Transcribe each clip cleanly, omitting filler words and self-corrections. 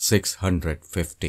650।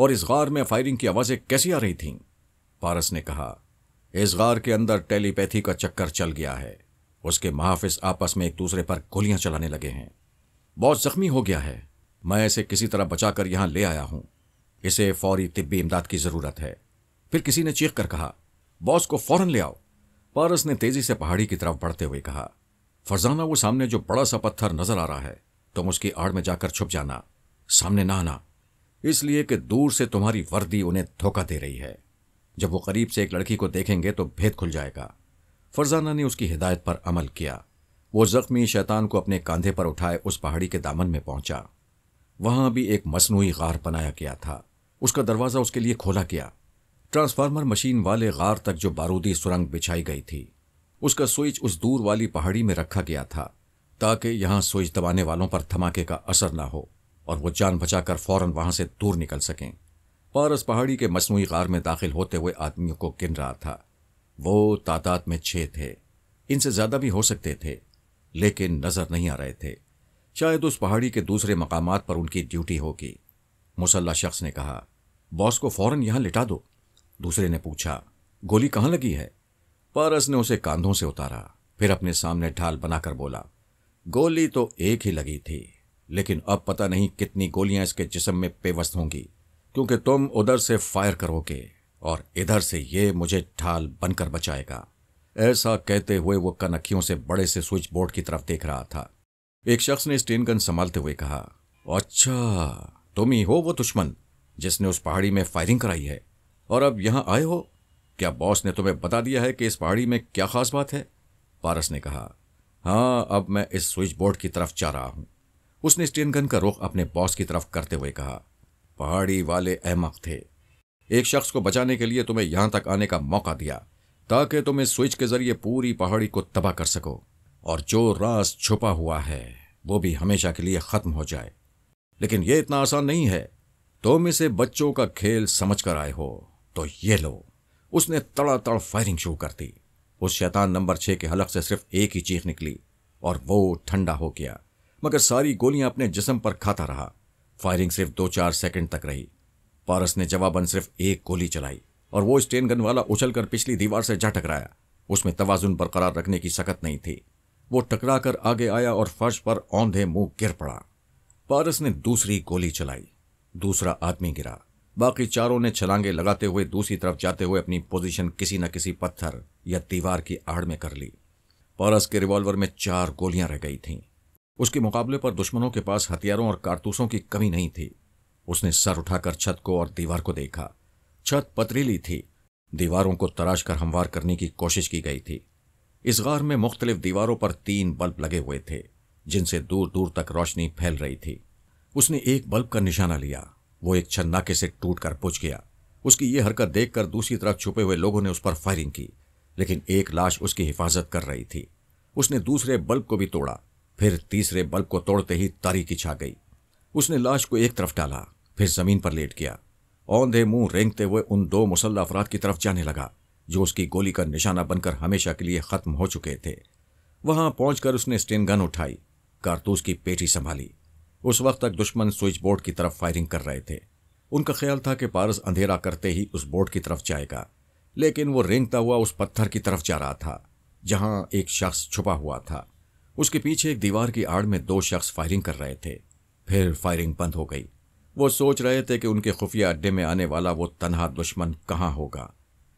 اور اس غار میں فائرنگ کی آوازیں کیسی آ رہی تھیں؟ پارس نے کہا، اس غار کے اندر ٹیلی پیتھی کا چکر چل گیا ہے۔ اس کے محافظ آپس میں ایک دوسرے پر گولیاں چلانے لگے ہیں۔ بہت زخمی ہو گیا ہے، میں اسے کسی طرح بچا کر یہاں لے آیا ہوں۔ اسے فوری طبی امداد کی ضرورت ہے۔ پھر کسی نے چیخ کر کہا، باس کو فوراً لے آؤ۔ پارس نے تیزی سے پہاڑی کی طرف بڑھتے ہوئے کہا، فرزانہ وہ سامنے جو بڑا سا پتھر نظر آ رہا ہے، تم اس کی آڑ میں جا کر چھپ جانا، سامنے نہ آنا، اس لیے کہ دور سے تمہاری وردی انہیں دھوکہ دے رہی ہے۔ جب وہ قریب سے ایک لڑکی کو دیکھیں گے تو بھید کھل جائے گا۔ فرزانہ نے اس کی ہدایت پر عمل کیا۔ وہ زخمی شیطان کو اپنے کاندھے پر اٹھائے اس پہاڑی کے دامن میں پہنچا۔ وہاں بھی ایک مصنوعی غار بنایا گیا تھا۔ اس کا دروازہ اس کے لیے کھولا گیا۔ ٹرانسفارمر مشین والے غار تک جو بارودی سرنگ بچھائی گئی تھی، اس کا سوئچ اس دور والی پہاڑی میں رکھا گیا تھا تاکہ یہاں سوئچ دبانے والوں پر دھماکے کا اثر نہ ہو اور وہ جان بچا کر فوراً وہاں سے دور نکل سکیں۔ پارس پہاڑی کے مصنوعی غار میں داخل ہوتے ہوئے آدمیوں کو گن رہا تھا۔ وہ تعداد میں 6 تھے، ان سے زیادہ بھی ہو سکتے تھے، لیکن نظر نہیں آ رہے تھے۔ شاید اس پہاڑی کے دوسرے مقامات پر ان کی ڈیوٹی ہوگی۔ مسلح شخص نے کہا، باس کو فوراً یہاں لٹا دو۔ دوسرے نے پوچھا، گولی کہاں لگی ہے؟ پارس نے اسے کاندھوں سے اتارا، پھر اپنے سامنے ڈھال بنا کر بولا، گولی تو ایک ہی لگی تھی، لیکن اب پتہ نہیں کتنی گولیاں اس کے جسم میں پیوست ہوں گی، کیونکہ تم ادھر سے فائر کرو گے اور ادھر سے یہ مجھے ڈھال بن کر بچائے گا۔ ایسا کہتے ہوئے وہ کنکھیوں سے بڑے سے سوئچ بورڈ کی طرف دیکھ رہا تھا۔ ایک شخص نے اسٹین گن سنبھالتے ہوئے کہا، اچھا تم ہی ہو وہ دشمن جس نے اس پہاڑی میں فائرنگ کرائی ہے اور اب یہاں آئے ہو؟ کیا باس نے تمہیں بتا دیا ہے کہ اس پہاڑی میں کیا خاص بات ہے؟ پارس نے کہا، ہاں اب میں اس سوئچ بورڈ کی طرف جا رہا ہوں۔ اس نے اسٹین گن کا رخ اپنے باس کی طرف کرتے ہوئے کہا، پہاڑی والے احمق تھے۔ ایک شخص کو بچانے کے لیے تمہیں یہاں تک آنے کا موقع دیا تاکہ تم اس سوئچ کے ذریعے پوری پہاڑی کو تباہ کر سکو اور جو راز چھپا ہوا ہے وہ بھی ہمیشہ کے لیے ختم ہو جائے۔ لیکن یہ اتنا آسان نہیں ہے۔ تم اسے بچوں کا کھیل سمجھ کر آئے ہو تو یہ لو۔ اس نے تڑا تڑ فائرنگ شروع کر دی۔ اس شیطان نمبر 6 کے حلق سے صرف ایک ہی چیخ نکلی اور وہ ٹھنڈا ہو گیا، مگر ساری گولیاں اپنے جسم پر کھاتا رہا۔ فائرنگ صرف 2-4 سیکنڈ تک رہی۔ پارس نے جواباً صرف ایک گولی چلائی اور وہ اسٹین گن والا اچھل کر پچھلی دیوار سے جا ٹکرایا۔ اس میں توازن برقرار رکھنے کی سکت نہیں تھی۔ وہ ٹکرا کر آگے آیا اور فرش پر اوندھے منہ گر پڑا۔ پارس نے دوسری گولی چلائی، دوسرا آدمی گرا۔ باقی چاروں نے چھلانگیں لگاتے ہوئے دوسری طرف جاتے ہوئے اپنی پوزیشن کسی نہ کسی پتھر یا دیوار کی آڑ میں کر لی۔ پارس کے ریوالور میں 4 گولیاں رہ گئی تھیں۔ اس کے مقابلے پر دشمنوں کے پاس ہتھیاروں اور کارتوسوں کی کمی نہیں تھی۔ اس نے سر اٹھا کر چھت کو اور دیوار کو دیکھا۔ چھت پتریلی تھی، دیواروں کو تراش کر ہموار کرنے کی کوشش کی گئی تھی۔ اس غار میں مختلف دیواروں پر 3 بلب لگے ہوئے تھے جن سے دور دور تک روشنی پھیل رہی تھی۔ اس نے ایک بلب کا نشانہ لیا، وہ ایک چھناکے سے ٹوٹ کر بجھ گیا۔ اس کی یہ حرکت دیکھ کر دوسری طرف چھپے ہوئے لوگوں نے اس پر فائرنگ کی، لیکن ایک لاش اس کی حفاظت کر رہی تھی۔ اس نے دوسرے بلب کو بھی توڑا، پھر تیسرے بلب کو توڑتے ہی تاریکی چھا گئی۔ اس نے لاش کو ایک طرف ڈالا، پھر زمین پر لیٹ گیا۔ اوندھے منہ رینگتے ہوئے ان 2 مسلح افراد کی طرف جانے لگا جو اس کی گولی کا نشانہ بن کر ہمیشہ کے لیے ختم ہو چکے تھے۔ وہاں پہنچ کر اس نے اسٹین گن اٹھائی، کارتوس کی پیٹی سنبھالی۔ اس وقت تک دشمن سوئچ بورڈ کی طرف فائرنگ کر رہے تھے۔ ان کا خیال تھا کہ پارس اندھیرا کرتے ہی اس بورڈ کی طرف جائے گا، لیکن وہ رینگتا ہوا اس پتھر کی طرف جا رہا تھا جہاں ایک شخص چھپا ہوا تھا۔ اس کے پیچھے ایک دیوار کی آڑ میں 2 شخص فائرنگ کر رہے تھے۔ پھر فائرنگ بند ہو گئی۔ وہ سوچ رہے تھے کہ ان کے خفیہ اڈے میں آنے والا وہ تنہا دشمن کہاں ہوگا۔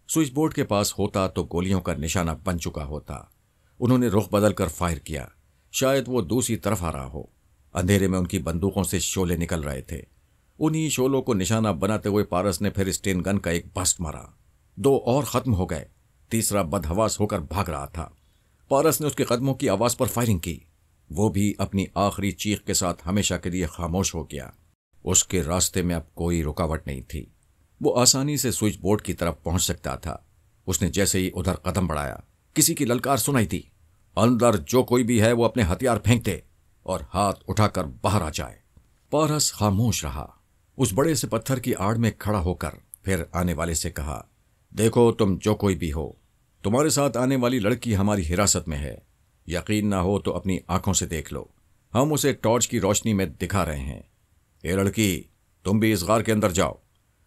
سوئچ بورڈ کے پاس ہوتا تو گولیوں کا نشانہ بن چکا ہوتا۔ انہوں نے رخ بدل کر فائر کیا، شاید وہ دوسری طرف آ رہا ہو۔ اندھیرے میں ان کی بندوقوں سے شعلے نکل رہے تھے۔ انہی شعلوں کو نشانہ بناتے ہوئے پارس نے پھر اسٹین گن کا ایک بسٹ مارا۔ 2 اور ختم ہو گئے۔ تیسرا بدحواس ہو کر بھاگ رہا تھا۔ پارس نے اس کے قدموں کی آواز پر فائرنگ کی۔ وہ بھی اپنی آخری چیخ کے ساتھ ہمیشہ کے لیے خاموش ہو گیا۔ اس کے راستے میں اب کوئی رکاوٹ نہیں تھی۔ وہ آسانی سے سوئچ بورڈ کی طرف پہنچ سکتا تھا۔ اس نے جیسے ہی ادھر قدم بڑھایا، کسی کی للکار سنائی دی، اندر جو کوئی بھی ہے وہ اپنے ہتھیار پھینک دے اور ہاتھ اٹھا کر باہر آ جائے۔ پارس خاموش رہا۔ اس بڑے سے پتھر کی آڑ میں کھڑا ہو کر پھر آنے والے سے کہا، دیکھو تم جو کوئی بھی ہو، تمہارے ساتھ آنے والی لڑکی ہماری حراست میں ہے۔ یقین نہ ہو تو اپنی آنکھوں سے دیکھ لو، ہم اسے ٹارچ کی روشنی میں دکھا رہے ہیں۔ اے لڑکی، تم بھی اس غار کے اندر جاؤ۔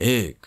1।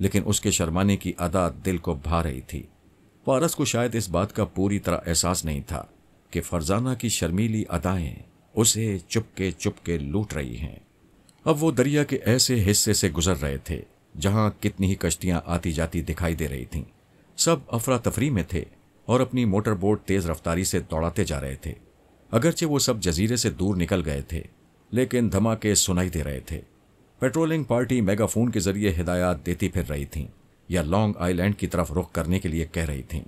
لیکن اس کے شرمانے کی ادا دل کو بھا رہی تھی۔ پارس کو شاید اس بات کا پوری طرح احساس نہیں تھا کہ فرزانہ کی شرمیلی ادائیں اسے چپ کے لوٹ رہی ہیں۔ اب وہ دریا کے ایسے حصے سے گزر رہے تھے جہاں کتنی ہی کشتیاں آتی جاتی دکھائی دے رہی تھیں۔ سب افراتفری میں تھے اور اپنی موٹر بوٹ تیز رفتاری سے دوڑاتے جا رہے تھے۔ اگرچہ وہ سب جزیرے سے دور نکل گئے تھے، لیکن دھماکے سنائی دے رہے تھے۔ پیٹرولنگ پارٹی میگا فون کے ذریعے ہدایات دیتی پھر رہی تھیں یا لانگ آئی لینڈ کی طرف رخ کرنے کے لیے کہہ رہی تھیں۔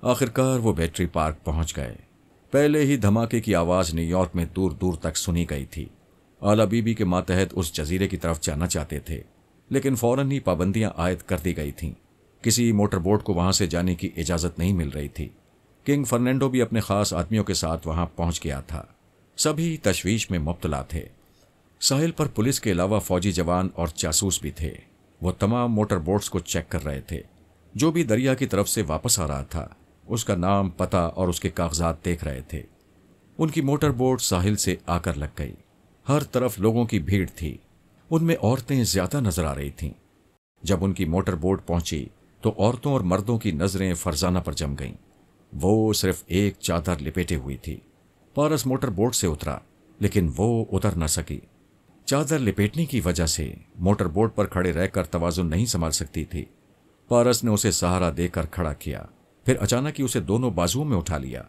آخرکار وہ بیٹری پارک پہنچ گئے۔ پہلے ہی دھماکے کی آواز نیو یارک میں دور دور تک سنی گئی تھی۔ اعلیٰ بی بی کے ماتحت اس جزیرے کی طرف جانا چاہتے تھے، لیکن فوراً ہی پابندیاں عائد کر دی گئی تھیں۔ کسی موٹر بوٹ کو وہاں سے جانے کی اجازت نہیں مل رہی تھی۔ کنگ فرنینڈو بھی اپنے خاص آدمیوں کے ساتھ وہاں پہنچ گیا تھا۔ سبھی تشویش میں مبتلا تھے۔ ساحل پر پولیس کے علاوہ فوجی جوان اور جاسوس بھی تھے۔ وہ تمام موٹر بوٹس کو چیک کر رہے تھے۔ جو بھی دریا کی طرف سے واپس آ رہا تھا، اس کا نام، پتہ اور اس کے کاغذات دیکھ رہے تھے۔ ان کی موٹر بوٹ ساحل سے آ کر لگ گئی۔ ہر طرف لوگوں کی بھیڑ تھی۔ ان میں عورتیں زیادہ نظر آ رہی تھیں۔ جب ان کی موٹر بوٹ پہنچی تو عورتوں اور مردوں کی نظریں فرزانہ پر جم گئیں۔ وہ صرف ایک چادر لپیٹے ہوئی تھی۔ پارس موٹر بوٹ سے اترا، لیکن وہ اتر نہ سکی۔ چادر لپیٹنے کی وجہ سے موٹر بوٹ پر کھڑے رہ کر توازن نہیں سنبھال سکتی تھی۔ پارس نے اسے سہارا دے کر کھڑا کیا، پھر اچانک ہی اسے دونوں بازوؤں میں اٹھا لیا۔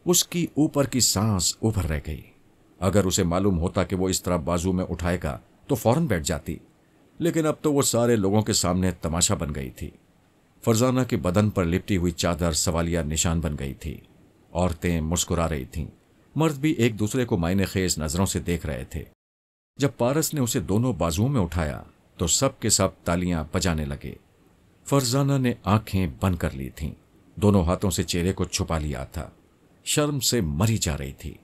اس کی اوپر کی سانس اوپر رہ گئی۔ اگر اسے معلوم ہوتا کہ وہ اس طرح بازو میں اٹھائے گا تو فوراً بیٹھ جاتی، لیکن اب تو وہ سارے لوگوں کے سامنے تماشا بن گئی تھی۔ فرزانہ کے بدن پر لپٹی ہوئی چادر سوالیہ نشان بن گئی تھی۔ عورتیں مسکرا رہی تھیں، مرد بھی ایک دوسرے کو معنی خیز نظروں سے دیکھ رہے تھے۔ جب پارس نے اسے دونوں بازوؤں میں اٹھایا تو سب کے سب تالیاں بجانے لگے۔ فرزانہ نے آنکھیں بند کر لی تھیں، دونوں ہاتھوں سے چہرے کو چھپا لیا تھا، شرم سے مری جا رہی تھی۔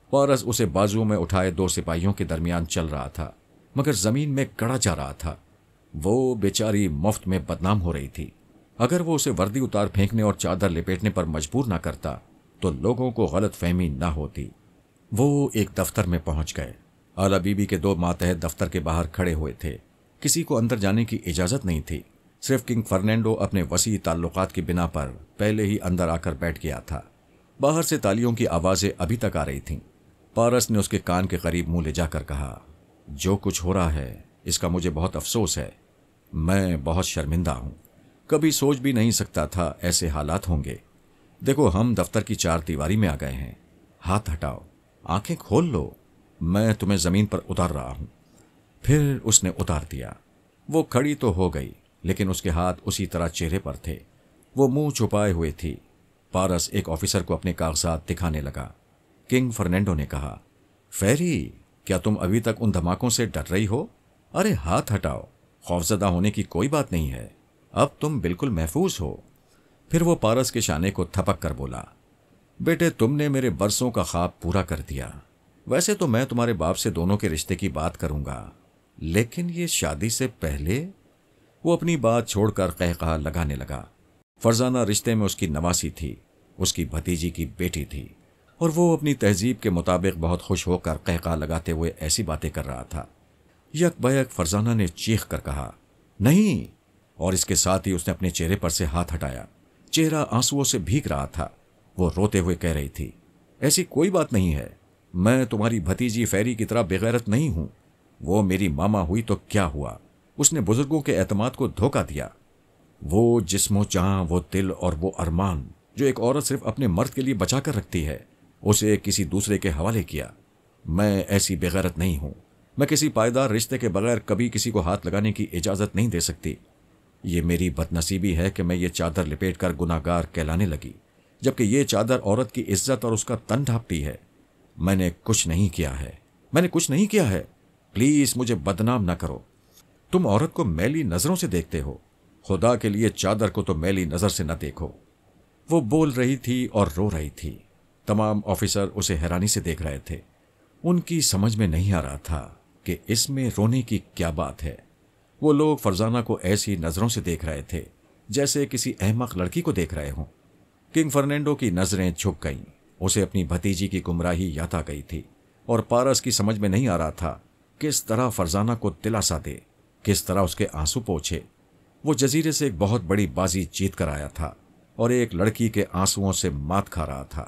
پارس اسے بازو میں اٹھائے دو سپاہیوں کے درمیان چل رہا تھا، مگر زمین میں گڑا جا رہا تھا۔ وہ بیچاری مفت میں بدنام ہو رہی تھی۔ اگر وہ اسے وردی اتار پھینکنے اور چادر لپیٹنے پر مجبور نہ کرتا تو لوگوں کو غلط فہمی نہ ہوتی۔ وہ ایک دفتر میں پہنچ گئے۔ اعلیٰ بی بی کے دو ماتحت دفتر کے باہر کھڑے ہوئے تھے۔ کسی کو اندر جانے کی اجازت نہیں تھی۔ صرف کنگ فرنینڈو اپنے وسیع تعلقات کی بنا پر پہلے ہی اندر آ کر بیٹھ گیا تھا۔ باہر سے تالیوں کی آوازیں ابھی تک آ رہی تھیں۔ پارس نے اس کے کان کے قریب منہ لے جا کر کہا، جو کچھ ہو رہا ہے اس کا مجھے بہت افسوس ہے۔ میں بہت شرمندہ ہوں۔ کبھی سوچ بھی نہیں سکتا تھا ایسے حالات ہوں گے۔ دیکھو، ہم دفتر کی چار دیواری میں آ گئے ہیں۔ ہاتھ ہٹاؤ، آنکھیں کھول لو، میں تمہیں زمین پر اتار رہا ہوں۔ پھر اس نے اتار دیا۔ وہ کھڑی تو ہو گئی، لیکن اس کے ہاتھ اسی طرح چہرے پر تھے۔ وہ منہ چھپائے ہوئے تھی۔ پارس ایک آفیسر کو اپنے کاغذات دکھانے لگا۔ کنگ فرنینڈو نے کہا، فیری، کیا تم ابھی تک ان دھماکوں سے ڈر رہی ہو؟ ارے ہاتھ ہٹاؤ، خوفزدہ ہونے کی کوئی بات نہیں ہے، اب تم بالکل محفوظ ہو۔ پھر وہ پارس کے شانے کو تھپک کر بولا، بیٹے تم نے میرے برسوں کا خواب پورا کر دیا۔ ویسے تو میں تمہارے باپ سے دونوں کے رشتے کی بات کروں گا، لیکن یہ شادی سے پہلے؟ وہ اپنی بات چھوڑ کر قہقہا لگانے لگا۔ فرزانہ رشتے میں اس کی نواسی تھی، اس کی بھتیجی کی بیٹی تھی، اور وہ اپنی تہذیب کے مطابق بہت خوش ہو کر قہقہا لگاتے ہوئے ایسی باتیں کر رہا تھا۔ یک بیک فرزانہ نے چیخ کر کہا، نہیں، اور اس کے ساتھ ہی اس نے اپنے چہرے پر سے ہاتھ ہٹایا۔ چہرہ آنسوؤں سے بھیگ رہا تھا۔ وہ روتے ہوئے کہہ رہی تھی، ایسی کوئی بات نہیں ہے، میں تمہاری بھتیجی فیری کی طرح بغیرت نہیں ہوں۔ وہ میری ماما ہوئی تو کیا ہوا؟ اس نے بزرگوں کے اعتماد کو دھوکہ دیا۔ وہ جسم و جاں، وہ دل اور وہ ارمان جو ایک عورت صرف اپنے مرد کے لیے بچا کر رکھتی ہے، اسے کسی دوسرے کے حوالے کیا۔ میں ایسی بغیرت نہیں ہوں۔ میں کسی پائیدار رشتے کے بغیر کبھی کسی کو ہاتھ لگانے کی اجازت نہیں دے سکتی۔ یہ میری بدنصیبی ہے کہ میں یہ چادر لپیٹ کر گناہگار کہلانے لگی، جبکہ یہ چادر عورت کی عزت اور اس کا تن ڈھانپتی ہے۔ میں نے کچھ نہیں کیا ہے، پلیز مجھے بدنام نہ کرو۔ تم عورت کو میلی نظروں سے دیکھتے ہو، خدا کے لیے چادر کو تو میلی نظر سے نہ دیکھو۔ وہ بول رہی تھی اور رو رہی تھی۔ تمام آفیسر اسے حیرانی سے دیکھ رہے تھے۔ ان کی سمجھ میں نہیں آ رہا تھا کہ اس میں رونے کی کیا بات ہے۔ وہ لوگ فرزانہ کو ایسی نظروں سے دیکھ رہے تھے جیسے کسی احمق لڑکی کو دیکھ رہے ہوں۔ کنگ فرنینڈو کی نظریں جھک گئیں۔ اسے اپنی بھتیجی کی گمراہی یاد آ گئی تھی، اور پارس کی سمجھ میں نہیں آ رہا تھا کس طرح فرزانہ کو دلاسا دے، کس طرح اس کے آنسو پوچھے۔ وہ جزیرے سے ایک بہت بڑی بازی جیت کر آیا تھا اور ایک لڑکی کے آنسوؤں سے مات کھا رہا تھا۔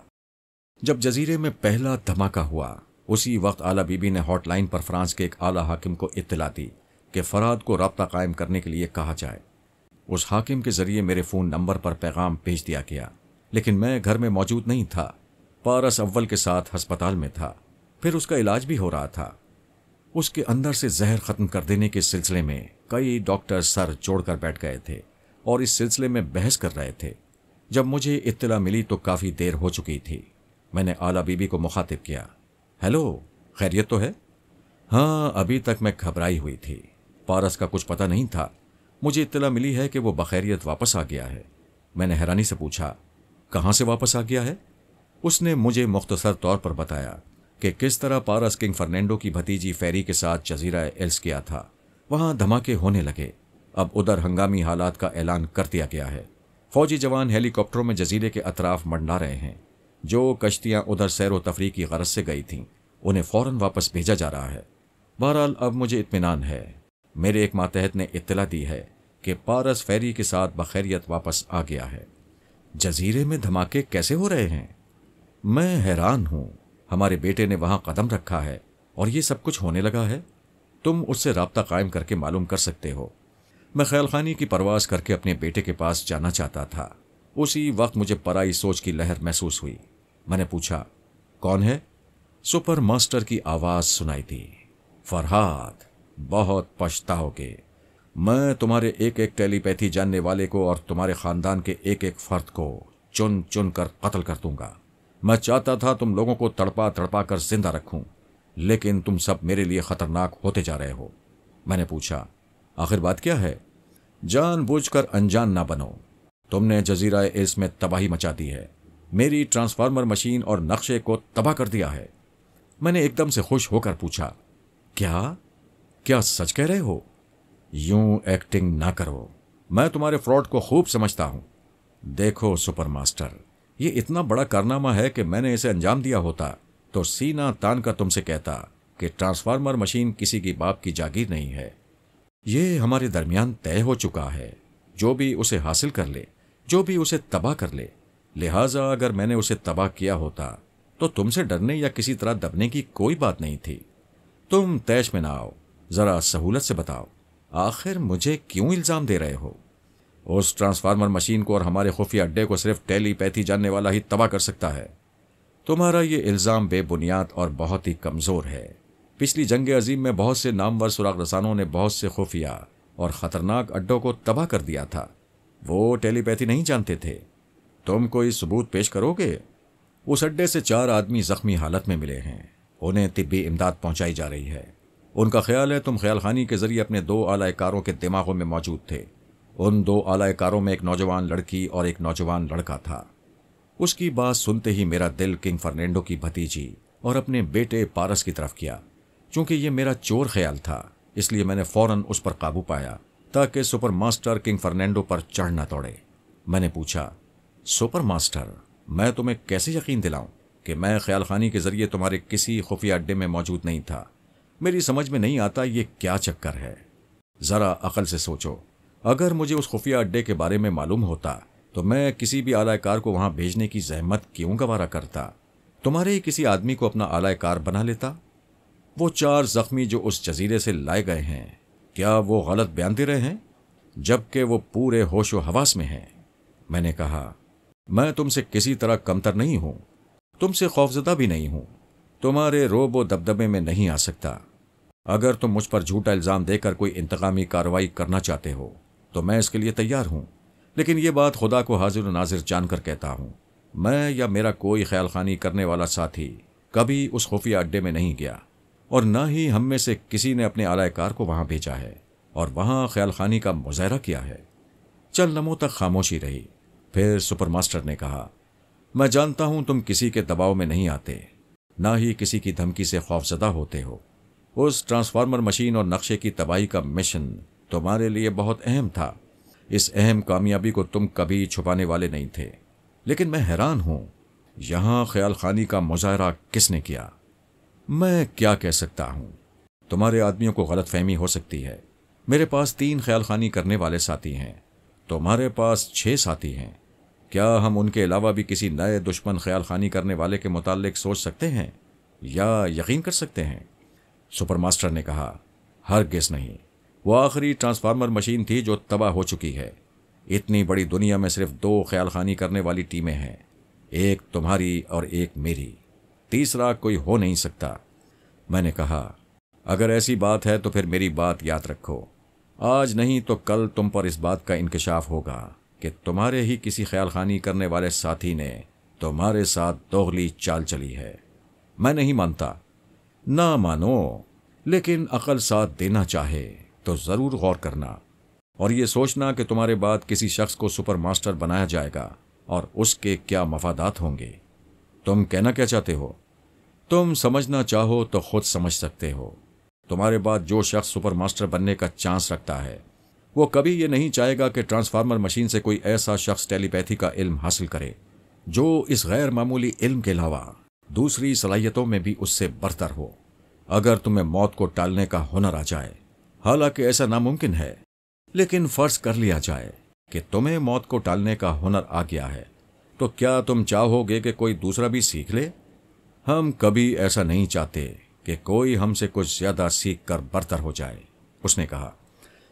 جب جزیرے میں پہلا دھماکہ ہوا، اسی وقت اعلیٰ بی بی نے ہاٹ لائن پر فرانس کے ایک اعلیٰ حاکم کو اطلاع دی کہ فراد کو رابطہ قائم کرنے کے لیے کہا جائے۔ اس حاکم کے ذریعے میرے فون نمبر پر پیغام بھیج دیا گیا، لیکن میں گھر میں موجود نہیں تھا۔ پارس اول کے ساتھ ہسپتال میں تھا، پھر اس کا علاج بھی ہو رہا تھا۔ اس کے اندر سے زہر ختم کر دینے کے سلسلے میں کئی ڈاکٹر سر جوڑ کر بیٹھ گئے تھے اور اس سلسلے میں بحث کر رہے تھے۔ جب مجھے اطلاع ملی تو کافی دیر ہو چکی تھی۔ میں نے اعلیٰ بی بی کو مخاطب کیا، ہیلو، خیریت تو ہے؟ ہاں، ابھی تک میں گھبرائی ہوئی تھی۔ پارس کا کچھ پتہ نہیں تھا۔ مجھے اطلاع ملی ہے کہ وہ بخیریت واپس آ گیا ہے۔ میں نے حیرانی سے پوچھا، کہاں سے واپس آ گیا ہے؟ اس نے مجھے مختصر طور پر بتایا کہ کس طرح پارس کنگ فرنینڈو کی بھتیجی فیری کے ساتھ جزیرہ ایلس گیا تھا۔ وہاں دھماکے ہونے لگے۔ اب ادھر ہنگامی حالات کا اعلان کر دیا گیا ہے۔ فوجی جوان ہیلی کاپٹروں میں جزیرے کے اطراف منڈلا رہے ہیں۔ جو کشتیاں ادھر سیر و تفریح کی غرض سے گئی تھیں انہیں فوراً واپس بھیجا جا رہا ہے۔ بہرحال اب مجھے اطمینان ہے۔ میرے ایک ماتحت نے اطلاع دی ہے کہ پارس فیری کے ساتھ بخیریت واپس آ گیا ہے۔ جزیرے میں دھماکے کیسے ہو رہے ہیں؟ میں حیران ہوں۔ ہمارے بیٹے نے وہاں قدم رکھا ہے اور یہ سب کچھ ہونے لگا ہے۔ تم اس سے رابطہ قائم کر کے معلوم کر سکتے ہو۔ میں خیال خانی کی پرواز کر کے اپنے بیٹے کے پاس جانا چاہتا تھا۔ اسی وقت مجھے پرائی سوچ کی لہر محسوس ہوئی۔ میں نے پوچھا، کون ہے؟ سپر ماسٹر کی آواز سنائی دی، فرہاد، بہت پچھتاؤ گے۔ میں تمہارے ایک ایک ٹیلی پیتھی جاننے والے کو اور تمہارے خاندان کے ایک ایک فرد کو چن چن کر قتل کر دوں گا۔ میں چاہتا تھا تم لوگوں کو تڑپا تڑپا کر زندہ رکھوں، لیکن تم سب میرے لیے خطرناک ہوتے جا رہے ہو۔ میں نے پوچھا، آخر بات کیا ہے؟ جان بوجھ کر انجان نہ بنو۔ تم نے جزیرہ ایلس میں تباہی مچا دی ہے، میری ٹرانسفارمر مشین اور نقشے کو تباہ کر دیا ہے۔ میں نے ایک دم سے خوش ہو کر پوچھا، کیا سچ کہہ رہے ہو؟ یوں ایکٹنگ نہ کرو، میں تمہارے فراڈ کو خوب سمجھتا ہوں۔ دیکھو سپر ماسٹر، یہ اتنا بڑا کارنامہ ہے کہ میں نے اسے انجام دیا ہوتا تو سینہ تان کر تم سے کہتا کہ ٹرانسفارمر مشین کسی کی باپ کی جاگیر نہیں ہے۔ یہ ہمارے درمیان طے ہو چکا ہے، جو بھی اسے حاصل کر لے، جو بھی اسے تباہ کر لے۔ لہٰذا اگر میں نے اسے تباہ کیا ہوتا تو تم سے ڈرنے یا کسی طرح دبنے کی کوئی بات نہیں تھی۔ تم طیش میں نہ آؤ، ذرا سہولت سے بتاؤ، آخر مجھے کیوں الزام دے رہے ہو؟ اس ٹرانسفارمر مشین کو اور ہمارے خفیہ اڈے کو صرف ٹیلی پیتھی جاننے والا ہی تباہ کر سکتا ہے۔ تمہارا یہ الزام بے بنیاد اور بہت ہی کمزور ہے۔ پچھلی جنگ عظیم میں بہت سے نامور سراغ رسانوں نے بہت سے خفیہ اور خطرناک اڈوں کو تباہ کر دیا تھا۔ وہ ٹیلی پیتھی نہیں جانتے تھے۔ تم کوئی ثبوت پیش کرو گے؟ اس اڈے سے 4 آدمی زخمی حالت میں ملے ہیں، انہیں طبی امداد پہنچائی جا رہی ہے۔ ان کا خیال ہے تم خیال خانی کے ذریعے اپنے 2 اعلی کاروں کے دماغوں میں موجود تھے۔ ان 2 اعلی کاروں میں ایک نوجوان لڑکی اور ایک نوجوان لڑکا تھا۔ اس کی بات سنتے ہی میرا دل کنگ فرنینڈو کی بھتیجی اور اپنے بیٹے پارس کی طرف کیا۔ چونکہ یہ میرا چور خیال تھا، اس لیے میں نے فوراً اس پر قابو پایا تاکہ سپر ماسٹر کنگ فرنینڈو پر چڑھ نہ توڑے۔ میں نے پوچھا، سپر ماسٹر، میں تمہیں کیسے یقین دلاؤں کہ میں خیال خانی کے ذریعے تمہارے کسی خفیہ اڈے میں موجود نہیں تھا؟ میری سمجھ میں نہیں آتا یہ کیا چکر ہے۔ ذرا عقل سے سوچو، اگر مجھے اس خفیہ اڈے کے بارے میں معلوم ہوتا تو میں کسی بھی اعلی کار کو وہاں بھیجنے کی زحمت کیوں گوارا کرتا؟ تمہارے ہی کسی آدمی کو اپنا اعلی کار بنا لیتا۔ وہ 4 زخمی جو اس جزیرے سے لائے گئے ہیں، کیا وہ غلط بیان دے رہے ہیں جبکہ وہ پورے ہوش و حواس میں ہیں؟ میں نے کہا، میں تم سے کسی طرح کمتر نہیں ہوں، تم سے خوفزدہ بھی نہیں ہوں، تمہارے روب و دبدبے میں نہیں آ سکتا۔ اگر تم مجھ پر جھوٹا الزام دے کر کوئی انتقامی کارروائی کرنا چاہتے ہو تو میں اس کے لیے تیار ہوں، لیکن یہ بات خدا کو حاضر و ناظر جان کر کہتا ہوں، میں یا میرا کوئی خیال خانی کرنے والا ساتھی کبھی اس خفیہ اڈے میں نہیں گیا، اور نہ ہی ہم میں سے کسی نے اپنے اعلی کار کو وہاں بھیجا ہے اور وہاں خیال خانی کا مظاہرہ کیا ہے۔ چند لمحوں تک خاموشی رہی، پھر سپر ماسٹر نے کہا، میں جانتا ہوں تم کسی کے دباؤ میں نہیں آتے، نہ ہی کسی کی دھمکی سے خوفزدہ ہوتے ہو۔ اس ٹرانسفارمر مشین اور نقشے کی تباہی کا مشن تمہارے لیے بہت اہم تھا۔ اس اہم کامیابی کو تم کبھی چھپانے والے نہیں تھے، لیکن میں حیران ہوں، یہاں خیال خانی کا مظاہرہ کس نے کیا؟ میں کیا کہہ سکتا ہوں؟ تمہارے آدمیوں کو غلط فہمی ہو سکتی ہے، میرے پاس 3 خیال خانی کرنے والے ساتھی ہیں، تمہارے پاس 6 ساتھی ہیں، کیا ہم ان کے علاوہ بھی کسی نئے دشمن خیال خانی کرنے والے کے متعلق سوچ سکتے ہیں یا یقین کر سکتے ہیں؟ سپر ماسٹر نے کہا، ہرگز نہیں، وہ آخری ٹرانسفارمر مشین تھی جو تباہ ہو چکی ہے۔ اتنی بڑی دنیا میں صرف 2 خیال خانی کرنے والی ٹیمیں ہیں، ایک تمہاری اور ایک میری، تیسرا کوئی ہو نہیں سکتا۔ میں نے کہا، اگر ایسی بات ہے تو پھر میری بات یاد رکھو، آج نہیں تو کل تم پر اس بات کا انکشاف ہوگا کہ تمہارے ہی کسی خیال خانی کرنے والے ساتھی نے تمہارے ساتھ دوغلی چال چلی ہے۔ میں نہیں مانتا۔ نہ مانو، لیکن عقل ساتھ دینا چاہے تو ضرور غور کرنا، اور یہ سوچنا کہ تمہارے بعد کسی شخص کو سپر ماسٹر بنایا جائے گا اور اس کے کیا مفادات ہوں گے۔ تم کہنا کیا چاہتے ہو؟ تم سمجھنا چاہو تو خود سمجھ سکتے ہو۔ تمہارے بعد جو شخص سپر ماسٹر بننے کا چانس رکھتا ہے، وہ کبھی یہ نہیں چاہے گا کہ ٹرانسفارمر مشین سے کوئی ایسا شخص ٹیلی پیتھی کا علم حاصل کرے جو اس غیر معمولی علم کے علاوہ دوسری صلاحیتوں میں بھی اس سے برتر ہو۔ اگر تمہیں موت کو ٹالنے کا ہنر آ جائے، حالانکہ ایسا ناممکن ہے، لیکن فرض کر لیا جائے کہ تمہیں موت کو ٹالنے کا ہنر آ گیا ہے، تو کیا تم چاہو گے کہ کوئی دوسرا بھی سیکھ لے؟ ہم کبھی ایسا نہیں چاہتے کہ کوئی ہم سے کچھ زیادہ سیکھ کر برتر ہو جائے، اس نے کہا۔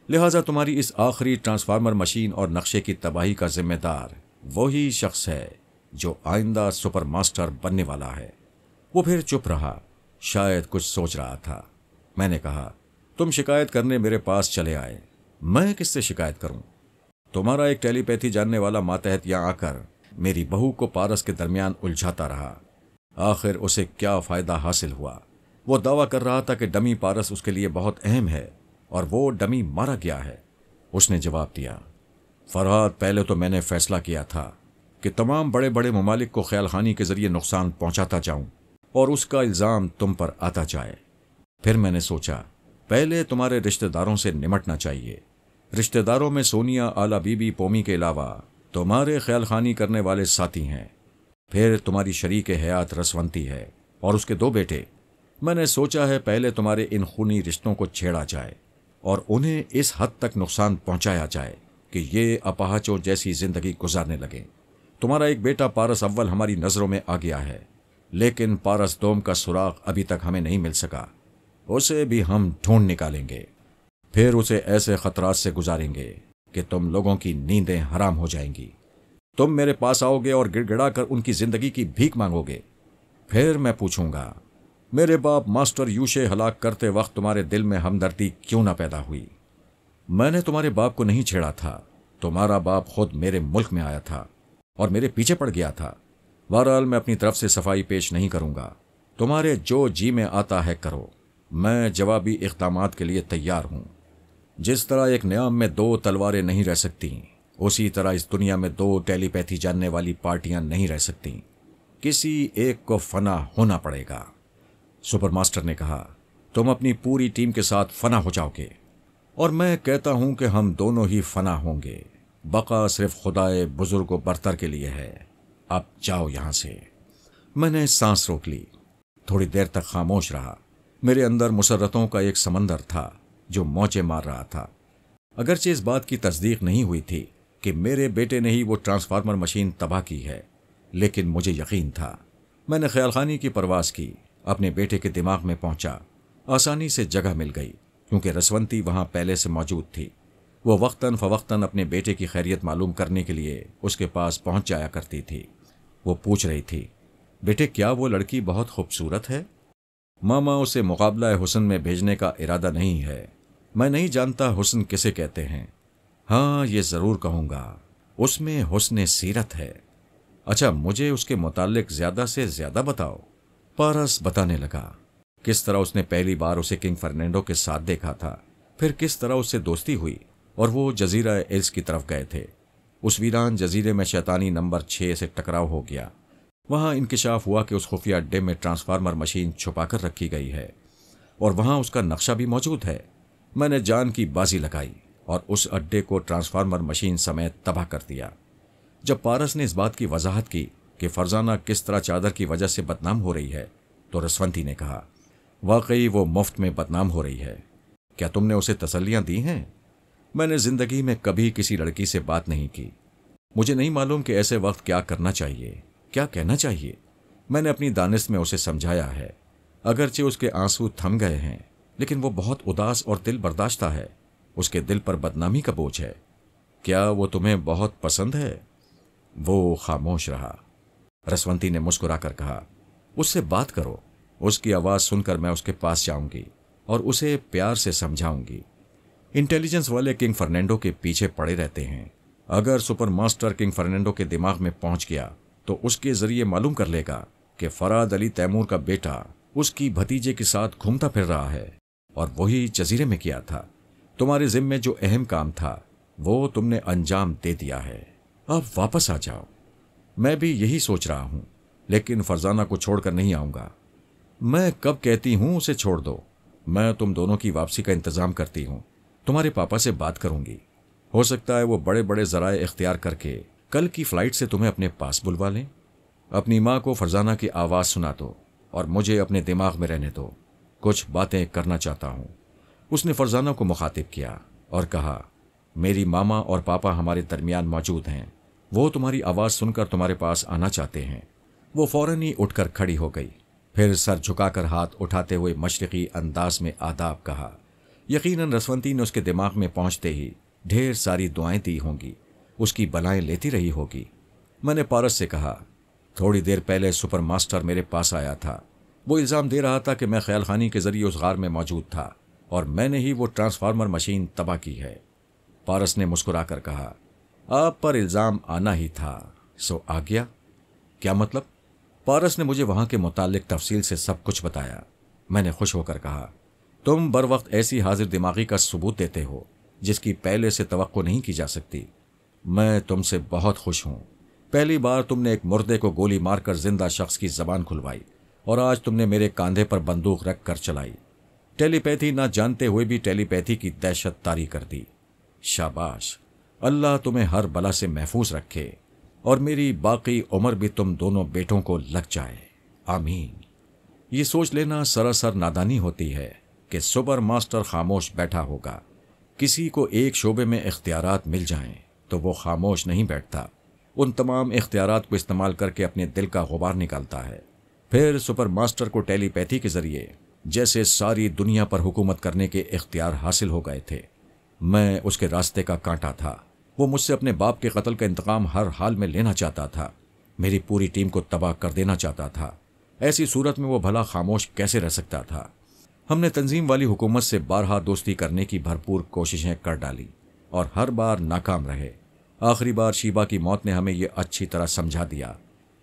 لہٰذا تمہاری اس آخری ٹرانسفارمر مشین اور نقشے کی تباہی کا ذمہ دار وہی شخص ہے جو آئندہ سپر ماسٹر بننے والا ہے۔ وہ پھر چپ رہا، شاید کچھ سوچ رہا تھا۔ میں نے کہا، تم شکایت کرنے میرے پاس چلے آئے، میں کس سے شکایت کروں؟ تمہارا ایک ٹیلی پیتھی جاننے والا ماتحت یہاں آ کر میری بہو کو پارس کے درمیان الجھاتا رہا۔ آخر اسے کیا فائدہ حاصل ہوا؟ وہ دعویٰ کر رہا تھا کہ ڈمی پارس اس کے لیے بہت اہم ہے اور وہ ڈمی مارا گیا ہے۔ اس نے جواب دیا، فرحات، پہلے تو میں نے فیصلہ کیا تھا کہ تمام بڑے بڑے ممالک کو خیال خانی کے ذریعے نقصان پہنچاتا جاؤں اور اس کا الزام تم پر آتا جائے۔ پھر میں نے سوچا، پہلے تمہارے رشتہ داروں سے نمٹنا چاہیے۔ رشتہ داروں میں سونیا، آلا بی بی، پومی کے علاوہ تمہارے خیال خانی کرنے والے ساتھی ہیں۔ پھر تمہاری شریک حیات رسونتی ہے اور اس کے 2 بیٹے۔ میں نے سوچا ہے پہلے تمہارے ان خونی رشتوں کو چھیڑا جائے اور انہیں اس حد تک نقصان پہنچایا جائے کہ یہ اپاہجوں جیسی زندگی گزارنے لگیں۔ تمہارا ایک بیٹا پارس اول ہماری نظروں میں آ گیا ہے، لیکن پارس دوم کا سراغ ابھی تک ہمیں نہیں مل سکا۔ اسے بھی ہم ڈھونڈ نکالیں گے، پھر اسے ایسے خطرات سے گزاریں گے کہ تم لوگوں کی نیندیں حرام ہو جائیں گی۔ تم میرے پاس آؤ گے اور گڑ گڑا کر ان کی زندگی کی بھیک مانگو گے۔ پھر میں پوچھوں گا، میرے باپ ماسٹر یوشے ہلاک کرتے وقت تمہارے دل میں ہمدردی کیوں نہ پیدا ہوئی؟ میں نے تمہارے باپ کو نہیں چھیڑا تھا، تمہارا باپ خود میرے ملک میں آیا تھا اور میرے پیچھے پڑ گیا تھا۔ بہرحال میں اپنی طرف سے صفائی پیش نہیں کروں گا، تمہارے جو جی میں آتا ہے کرو، میں جوابی اقدامات کے لیے تیار ہوں۔ جس طرح ایک نیام میں 2 تلواریں نہیں رہ سکتی، اسی طرح اس دنیا میں 2 ٹیلی پیتھی جاننے والی پارٹیاں نہیں رہ سکتی، کسی ایک کو فنا ہونا پڑے گا۔ سپر ماسٹر نے کہا، تم اپنی پوری ٹیم کے ساتھ فنا ہو جاؤ گے، اور میں کہتا ہوں کہ ہم دونوں ہی فنا ہوں گے۔ بقا صرف خدائے بزرگ و برتر کے لیے ہے، اب جاؤ یہاں سے۔ میں نے سانس روک لی، تھوڑی دیر تک خاموش رہا۔ میرے اندر مسرتوں کا ایک سمندر تھا جو موجیں مار رہا تھا۔ اگرچہ اس بات کی تصدیق نہیں ہوئی تھی کہ میرے بیٹے نے ہی وہ ٹرانسفارمر مشین تباہ کی ہے، لیکن مجھے یقین تھا۔ میں نے خیال خانی کی پرواز کی، اپنے بیٹے کے دماغ میں پہنچا۔ آسانی سے جگہ مل گئی کیونکہ رسونتی وہاں پہلے سے موجود تھی۔ وہ وقتاً فوقتاً اپنے بیٹے کی خیریت معلوم کرنے کے لیے اس کے پاس پہنچ جایا کرتی تھی۔ وہ پوچھ رہی تھی، بیٹے کیا وہ لڑکی بہت خوبصورت ہے؟ ماما اسے مقابلہ حسن میں بھیجنے کا ارادہ نہیں ہے۔ میں نہیں جانتا حسن کسے کہتے ہیں۔ ہاں یہ ضرور کہوں گا، اس میں حسن سیرت ہے۔ اچھا مجھے اس کے متعلق زیادہ سے زیادہ بتاؤ۔ پارس بتانے لگا کس طرح اس نے پہلی بار اسے کنگ فرنینڈو کے ساتھ دیکھا تھا، پھر کس طرح اس سے دوستی ہوئی اور وہ جزیرہ ایلس کی طرف گئے تھے۔ اس ویران جزیرے میں شیطانی نمبر 6 سے ٹکراؤ ہو گیا۔ وہاں انکشاف ہوا کہ اس خفیہ اڈے میں ٹرانسفارمر مشین چھپا کر رکھی گئی ہے اور وہاں اس کا نقشہ بھی موجود ہے۔ میں نے جان کی بازی لگائی اور اس اڈے کو ٹرانسفارمر مشین سمیت تباہ کر دیا۔ جب پارس نے اس بات کی وضاحت کی کہ فرزانہ کس طرح چادر کی وجہ سے بدنام ہو رہی ہے، تو رسونتی نے کہا، واقعی وہ مفت میں بدنام ہو رہی ہے۔ کیا تم نے اسے تسلیاں دی ہیں؟ میں نے زندگی میں کبھی کسی لڑکی سے بات نہیں کی. مجھے نہیں معلوم کہ ایسے وقت کیا کرنا چاہیے، کیا کہنا چاہیے. میں نے اپنی دانست میں اسے سمجھایا ہے. اگرچہ اس کے آنسو تھم گئے ہیں، لیکن وہ بہت اداس اور دل برداشتہ ہے. اس کے دل پر بدنامی کا بوجھ ہے. کیا وہ تمہیں بہت پسند ہے؟ وہ خاموش رہا. رسونتی نے مسکرا کر کہا، اس سے بات کرو. اس کی آواز سن کر میں اس کے پاس جاؤں گی اور اسے پیار سے سمجھاؤں گی. انٹیلیجنس والے کنگ فرنینڈو کے پیچھے پڑے رہتے ہیں. اگر سپر ماسٹر کنگ فرنینڈو کے دماغ میں پہنچ گیا تو اس کے ذریعے معلوم کر لے گا کہ فراد علی تیمور کا بیٹا اس کی بھتیجے کے ساتھ گھومتا پھر رہا ہے، اور وہی جزیرے میں کیا تھا. تمہارے ذمے جو اہم کام تھا وہ تم نے انجام دے دیا ہے. اب واپس آ جاؤ. میں بھی یہی سوچ رہا ہوں، لیکن فرزانہ کو چھوڑ کر نہیں آؤں گا. میں کب کہتی ہوں اسے چھوڑ دو. میں تم دونوں کی واپسی کا انتظام کرتی ہوں. تمہارے پاپا سے بات کروں گی. ہو سکتا ہے وہ بڑے بڑے ذرائع اختیار کر کے کل کی فلائٹ سے تمہیں اپنے پاس بلوا لیں. اپنی ماں کو فرزانہ کی آواز سنا دو اور مجھے اپنے دماغ میں رہنے دو. کچھ باتیں کرنا چاہتا ہوں. اس نے فرزانہ کو مخاطب کیا اور کہا، میری ماما اور پاپا ہمارے درمیان موجود ہیں. وہ تمہاری آواز سن کر تمہارے پاس آنا چاہتے ہیں. وہ فوراً ہی اٹھ کر کھڑی ہو گئی. پھر سر جھکا کر ہاتھ اٹھاتے ہوئے مشرقی انداز میں آداب کہا. یقیناً رسونتی نے اس کے دماغ میں پہنچتے ہی ڈھیر ساری دعائیں دی ہوں گی. اس کی بلائیں لیتی رہی ہوگی. میں نے پارس سے کہا، تھوڑی دیر پہلے سپر ماسٹر میرے پاس آیا تھا. وہ الزام دے رہا تھا کہ میں خیال خانی کے ذریعے اس غار میں موجود تھا اور میں نے ہی وہ ٹرانسفارمر مشین تباہ کی ہے. پارس نے مسکرا کر کہا، آپ پر الزام آنا ہی تھا، سو آ گیا. کیا مطلب؟ پارس نے مجھے وہاں کے متعلق تفصیل سے سب کچھ بتایا. میں نے خوش ہو کر کہا، تم بر وقت ایسی حاضر دماغی کا ثبوت دیتے ہو جس کی پہلے سے توقع نہیں کی جا سکتی. میں تم سے بہت خوش ہوں. پہلی بار تم نے ایک مردے کو گولی مار کر زندہ شخص کی زبان کھلوائی، اور آج تم نے میرے کاندھے پر بندوق رکھ کر چلائی. ٹیلی پیتھی نہ جانتے ہوئے بھی ٹیلی پیتھی کی دہشت طاری کر دی. شاباش. اللہ تمہیں ہر بلا سے محفوظ رکھے اور میری باقی عمر بھی تم دونوں بیٹوں کو لگ جائے. آمین. یہ سوچ لینا سراسر نادانی ہوتی ہے کہ سپر ماسٹر خاموش بیٹھا ہوگا. کسی کو ایک شعبے میں اختیارات مل جائیں تو وہ خاموش نہیں بیٹھتا. ان تمام اختیارات کو استعمال کر کے اپنے دل کا غبار نکالتا ہے. پھر سپر ماسٹر کو ٹیلی پیتھی کے ذریعے جیسے ساری دنیا پر حکومت کرنے کے اختیار حاصل ہو گئے تھے. میں اس کے راستے کا کانٹا تھا. وہ مجھ سے اپنے باپ کے قتل کا انتقام ہر حال میں لینا چاہتا تھا. میری پوری ٹیم کو تباہ کر دینا چاہتا تھا. ایسی صورت میں وہ بھلا خاموش کیسے رہ سکتا تھا؟ ہم نے تنظیم والی حکومت سے بارہا دوستی کرنے کی بھرپور کوششیں کر ڈالی اور ہر بار ناکام رہے. آخری بار شیبا کی موت نے ہمیں یہ اچھی طرح سمجھا دیا،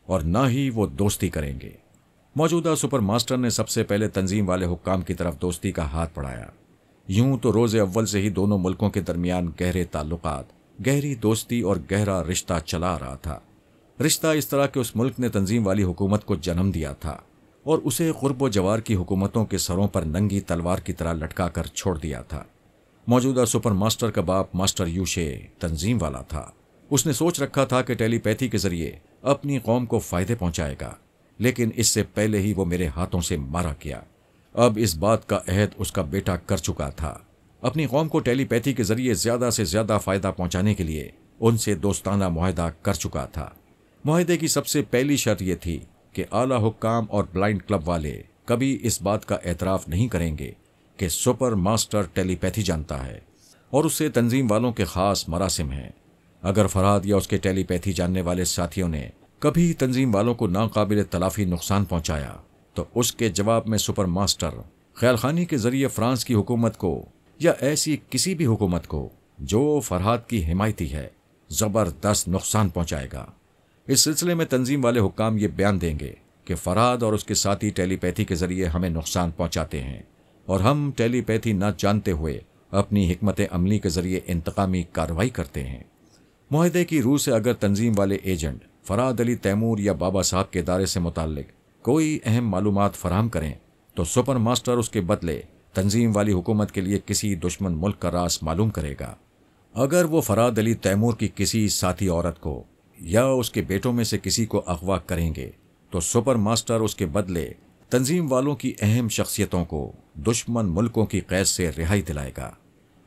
اور نہ ہی وہ دوستی کریں گے. موجودہ سپر ماسٹر نے سب سے پہلے تنظیم والے حکام کی طرف دوستی کا ہاتھ بڑھایا. یوں تو روز اول سے ہی دونوں ملکوں کے درمیان گہرے تعلقات، گہری دوستی اور گہرا رشتہ چلا رہا تھا. رشتہ اس طرح کہ اس ملک نے تنظیم والی حکومت کو جنم دیا تھا اور اسے قرب و جوار کی حکومتوں کے سروں پر ننگی تلوار کی طرح لٹکا کر چھوڑ دیا تھا. موجودہ سپر ماسٹر کا باپ ماسٹر یوشے تنظیم والا تھا. اس نے سوچ رکھا تھا کہ ٹیلی پیتھی کے ذریعے اپنی قوم کو فائدے پہنچائے گا، لیکن اس سے پہلے ہی وہ میرے ہاتھوں سے مارا گیا. اب اس بات کا عہد اس کا بیٹا کر چکا تھا. اپنی قوم کو ٹیلی پیتھی کے ذریعے زیادہ سے زیادہ فائدہ پہنچانے کے لیے ان سے دوستانہ معاہدہ کر چکا تھا. معاہدے کی سب سے پہلی شرط یہ تھی کہ اعلیٰ حکام اور بلائنڈ کلب والے کبھی اس بات کا اعتراف نہیں کریں گے کہ سپر ماسٹر ٹیلی پیتھی جانتا ہے اور اس سے تنظیم والوں کے خاص مراسم ہیں. اگر فراد یا اس کے ٹیلی پیتھی جاننے والے ساتھیوں نے کبھی تنظیم والوں کو ناقابل تلافی نقصان پہنچایا تو اس کے جواب میں سپر ماسٹر خیال خانی کے ذریعے فرانس کی حکومت کو یا ایسی کسی بھی حکومت کو جو فرحاد کی حمایتی ہے زبردست نقصان پہنچائے گا. اس سلسلے میں تنظیم والے حکام یہ بیان دیں گے کہ فرحاد اور اس کے ساتھی ٹیلی پیتھی کے ذریعے ہمیں نقصان پہنچاتے ہیں اور ہم ٹیلی پیتھی نہ جانتے ہوئے اپنی حکمت عملی کے ذریعے انتقامی کارروائی کرتے ہیں. معاہدے کی روح سے اگر تنظیم والے ایجنٹ فراد علی تیمور یا بابا صاحب کے ادارے سے متعلق کوئی اہم معلومات فراہم کریں تو سپر ماسٹر اس کے بدلے تنظیم والی حکومت کے لیے کسی دشمن ملک کا راز معلوم کرے گا. اگر وہ فراد علی تیمور کی کسی ساتھی عورت کو یا اس کے بیٹوں میں سے کسی کو اغوا کریں گے تو سپر ماسٹر اس کے بدلے تنظیم والوں کی اہم شخصیتوں کو دشمن ملکوں کی قید سے رہائی دلائے گا۔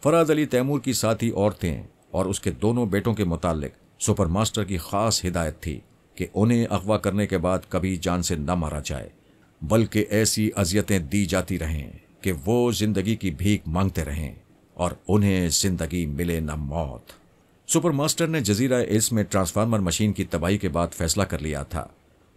فراد علی تیمور کی ساتھی عورتیں اور اس کے دونوں بیٹوں کے متعلق سپر ماسٹر کی خاص ہدایت تھی کہ انہیں اغوا کرنے کے بعد کبھی جان سے نہ مارا جائے، بلکہ ایسی اذیتیں دی جاتی رہیں کہ وہ زندگی کی بھیک مانگتے رہیں اور انہیں زندگی ملے نہ موت۔ سپر ماسٹر نے جزیرہ اس میں ٹرانسفارمر مشین کی تباہی کے بعد فیصلہ کر لیا تھا۔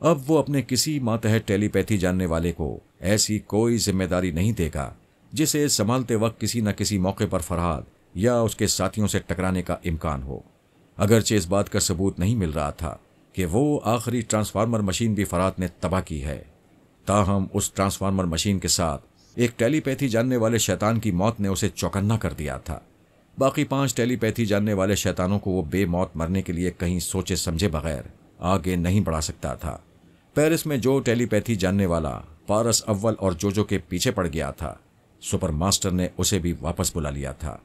اب وہ اپنے کسی ماتحت ٹیلی پیتھی جاننے والے کو ایسی کوئی ذمہ داری نہیں دے گا جسے سنبھالتے وقت کسی نہ کسی موقع پر فرحاد یا اس کے ساتھیوں سے ٹکرانے کا امکان ہو۔ اگرچہ اس بات کا ثبوت نہیں مل رہا تھا کہ وہ آخری ٹرانسفارمر مشین بھی فرحاد نے تباہ کی ہے، تاہم اس ٹرانسفارمر مشین کے ساتھ ایک ٹیلی پیتھی جاننے والے شیطان کی موت نے اسے چوکنا کر دیا تھا۔ باقی 5 ٹیلی پیتھی جاننے والے شیطانوں کو وہ بے موت مرنے کے لیے کہیں سوچے سمجھے بغیر آگے نہیں بڑھا سکتا تھا۔ پیرس میں جو ٹیلی پیتھی جاننے والا پارس اول اور جوجو کے پیچھے پڑ گیا تھا، سپر ماسٹر نے اسے بھی واپس بلا لیا تھا۔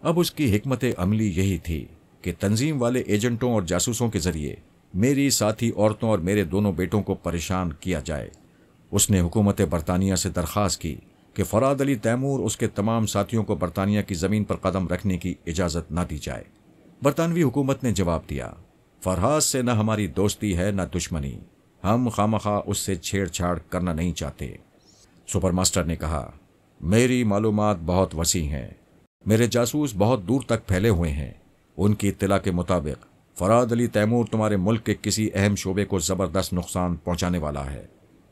اب اس کی حکمت عملی یہی تھی کہ تنظیم والے ایجنٹوں اور جاسوسوں کے ذریعے میری ساتھی عورتوں اور میرے دونوں بیٹوں کو پریشان کیا جائے۔ اس نے حکومت برطانیہ سے درخواست کی کہ فراد علی تیمور اس کے تمام ساتھیوں کو برطانیہ کی زمین پر قدم رکھنے کی اجازت نہ دی جائے۔ برطانوی حکومت نے جواب دیا، فرحاد سے نہ ہماری دوستی ہے نہ دشمنی، ہم خامخواہ اس سے چھیڑ چھاڑ کرنا نہیں چاہتے۔ سپر ماسٹر نے کہا، میری معلومات بہت وسیع ہیں، میرے جاسوس بہت دور تک پھیلے ہوئے ہیں۔ ان کی اطلاع کے مطابق فراد علی تیمور تمہارے ملک کے کسی اہم شعبے کو زبردست نقصان پہنچانے والا ہے۔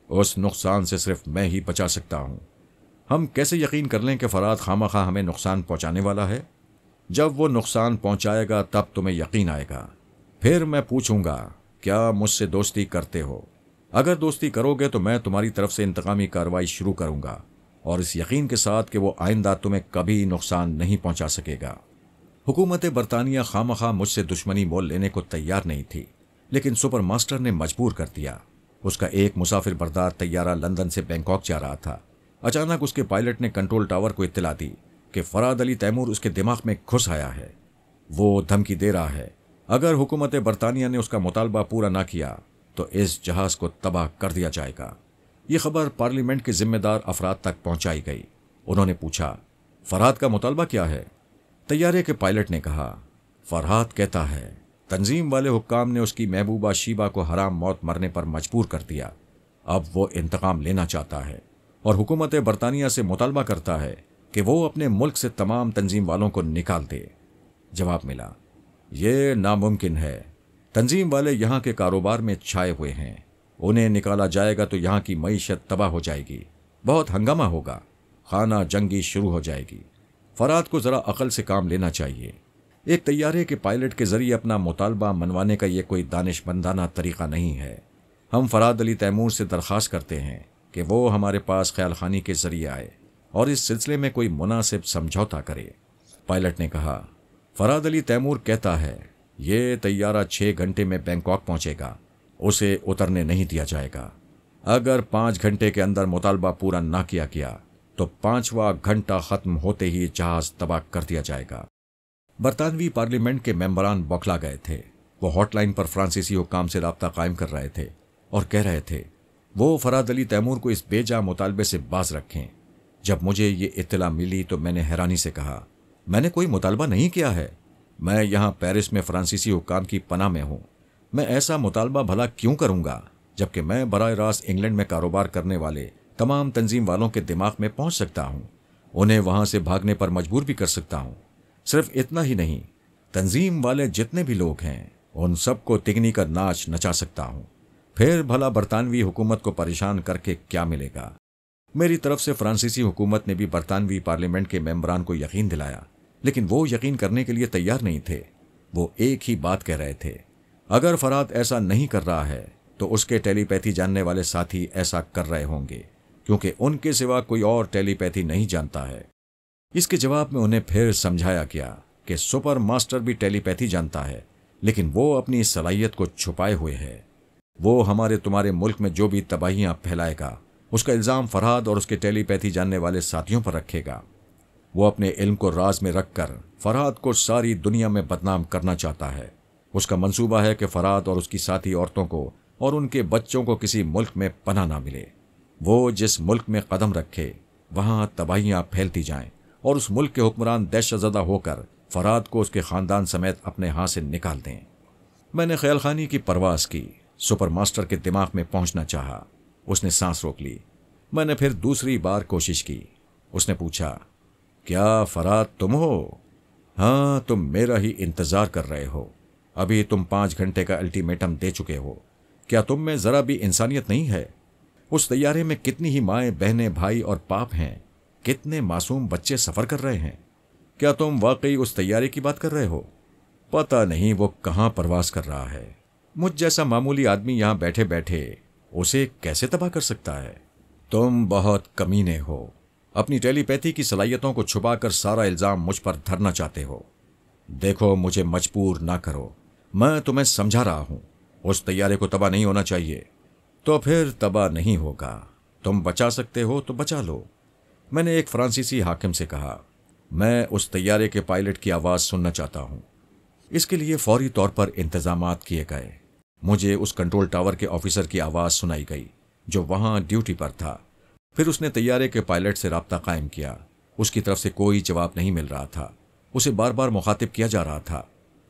اس نقصان سے صرف میں ہی بچا سکتا ہوں۔ ہم کیسے یقین کر لیں کہ فراد خامخواہ ہمیں نقصان پہنچانے والا ہے؟ جب وہ نقصان پہنچائے گا تب تمہیں یقین آئے گا۔ پھر میں پوچھوں گا، کیا مجھ سے دوستی کرتے ہو؟ اگر دوستی کرو گے تو میں تمہاری طرف سے انتقامی کارروائی شروع کروں گا، اور اس یقین کے ساتھ کہ وہ آئندہ تمہیں کبھی نقصان نہیں پہنچا سکے گا۔ حکومت برطانیہ خامخواہ مجھ سے دشمنی مول لینے کو تیار نہیں تھی، لیکن سپر ماسٹر نے مجبور کر دیا۔ اس کا ایک مسافر بردار طیارہ لندن سے بینکاک جا رہا تھا۔ اچانک اس کے پائلٹ نے کنٹرول ٹاور کو اطلاع دی کہ فراد علی تیمور اس کے دماغ میں گھس آیا ہے۔ وہ دھمکی دے رہا ہے، اگر حکومت برطانیہ نے اس کا مطالبہ پورا نہ کیا تو اس جہاز کو تباہ کر دیا جائے گا۔ یہ خبر پارلیمنٹ کے ذمہ دار افراد تک پہنچائی گئی۔ انہوں نے پوچھا، فرحاد کا مطالبہ کیا ہے؟ طیارے کے پائلٹ نے کہا، فرحاد کہتا ہے تنظیم والے حکام نے اس کی محبوبہ شیبہ کو حرام موت مرنے پر مجبور کر دیا۔ اب وہ انتقام لینا چاہتا ہے اور حکومت برطانیہ سے مطالبہ کرتا ہے کہ وہ اپنے ملک سے تمام تنظیم والوں کو نکال دے۔ جواب ملا، یہ ناممکن ہے۔ تنظیم والے یہاں کے کاروبار میں چھائے ہوئے ہیں، انہیں نکالا جائے گا تو یہاں کی معیشت تباہ ہو جائے گی، بہت ہنگامہ ہوگا، خانہ جنگی شروع ہو جائے گی۔ فرحاد کو ذرا عقل سے کام لینا چاہیے۔ ایک طیارے کے پائلٹ کے ذریعے اپنا مطالبہ منوانے کا یہ کوئی دانش مندانہ طریقہ نہیں ہے۔ ہم فراد علی تیمور سے درخواست کرتے ہیں کہ وہ ہمارے پاس خیال خانی کے ذریعے آئے اور اس سلسلے میں کوئی مناسب سمجھوتا کرے۔ پائلٹ نے کہا، فراد علی تیمور کہتا ہے یہ طیارہ 6 گھنٹے میں بینکاک پہنچے گا، اسے اترنے نہیں دیا جائے گا۔ اگر 5 گھنٹے کے اندر مطالبہ پورا نہ کیا گیا تو 5واں گھنٹہ ختم ہوتے ہی جہاز تباہ کر دیا جائے گا۔ برطانوی پارلیمنٹ کے ممبران بوکھلا گئے تھے۔ وہ ہاٹ لائن پر فرانسیسی حکام سے رابطہ قائم کر رہے تھے اور کہہ رہے تھے وہ فراد علی تیمور کو اس بے جا مطالبے سے باز رکھیں۔ جب مجھے یہ اطلاع ملی تو میں نے حیرانی سے کہا، میں نے کوئی مطالبہ نہیں کیا ہے، میں یہاں پیرس میں فرانسیسی حکام کی پناہ میں ہوں، میں ایسا مطالبہ بھلا کیوں کروں گا جبکہ میں براہ راست انگلینڈ میں کاروبار کرنے والے تمام تنظیم والوں کے دماغ میں پہنچ سکتا ہوں، انہیں وہاں سے بھاگنے پر مجبور بھی کر سکتا ہوں۔ صرف اتنا ہی نہیں، تنظیم والے جتنے بھی لوگ ہیں ان سب کو تگنی کا ناچ نچا سکتا ہوں۔ پھر بھلا برطانوی حکومت کو پریشان کر کے کیا ملے گا؟ میری طرف سے فرانسیسی حکومت نے بھی برطانوی پارلیمنٹ کے ممبران کو یقین دلایا، لیکن وہ یقین کرنے کے لیے تیار نہیں تھے۔ وہ ایک ہی بات کہہ رہے تھے، اگر فرحاد ایسا نہیں کر رہا ہے تو اس کے ٹیلی پیتھی جاننے والے ساتھی ایسا کر رہے ہوں گے، کیونکہ ان کے سوا کوئی اور ٹیلی پیتھی نہیں جانتا ہے۔ اس کے جواب میں انہیں پھر سمجھایا گیا کہ سپر ماسٹر بھی ٹیلی پیتھی جانتا ہے، لیکن وہ اپنی اس صلاحیت کو چھپائے ہوئے ہے۔ وہ ہمارے تمہارے ملک میں جو بھی تباہیاں پھیلائے گا اس کا الزام فرحاد اور اس کے ٹیلی پیتھی جاننے والے ساتھیوں پر رکھے گا۔ وہ اپنے علم کو راز میں رکھ کر فرحاد کو ساری دنیا میں بدنام کرنا چاہتا ہے۔ اس کا منصوبہ ہے کہ فرحاد اور اس کی ساتھی عورتوں کو اور ان کے بچوں کو کسی ملک میں پناہ نہ ملے۔ وہ جس ملک میں قدم رکھے وہاں تباہیاں پھیلتی جائیں اور اس ملک کے حکمران دہشت زدہ ہو کر فراد کو اس کے خاندان سمیت اپنے ہاں سے نکال دیں۔ میں نے خیال خانی کی پرواز کی، سپر ماسٹر کے دماغ میں پہنچنا چاہا۔ اس نے سانس روک لی۔ میں نے پھر دوسری بار کوشش کی۔ اس نے پوچھا، کیا فراد تم ہو؟ ہاں، تم میرا ہی انتظار کر رہے ہو۔ ابھی تم 5 گھنٹے کا الٹیمیٹم دے چکے ہو۔ کیا تم میں ذرا بھی انسانیت نہیں ہے؟ اس طیارے میں کتنی ہی مائیں، بہنیں، بھائی اور باپ ہیں، کتنے معصوم بچے سفر کر رہے ہیں۔ کیا تم واقعی اس طیارے کی بات کر رہے ہو؟ پتہ نہیں وہ کہاں پرواز کر رہا ہے۔ مجھ جیسا معمولی آدمی یہاں بیٹھے بیٹھے اسے کیسے تباہ کر سکتا ہے؟ تم بہت کمینے ہو، اپنی ٹیلی پیتھی کی صلاحیتوں کو چھپا کر سارا الزام مجھ پر دھرنا چاہتے ہو۔ دیکھو، مجھے مجبور نہ کرو، میں تمہیں سمجھا رہا ہوں۔ اس طیارے کو تباہ نہیں ہونا چاہیے۔ تو پھر تباہ نہیں ہوگا۔ تم بچا سکتے ہو تو بچا لو۔ میں نے ایک فرانسیسی حاکم سے کہا، میں اس طیارے کے پائلٹ کی آواز سننا چاہتا ہوں۔ اس کے لیے فوری طور پر انتظامات کیے گئے۔ مجھے اس کنٹرول ٹاور کے آفیسر کی آواز سنائی گئی جو وہاں ڈیوٹی پر تھا۔ پھر اس نے طیارے کے پائلٹ سے رابطہ قائم کیا۔ اس کی طرف سے کوئی جواب نہیں مل رہا تھا۔ اسے بار بار مخاطب کیا جا رہا تھا،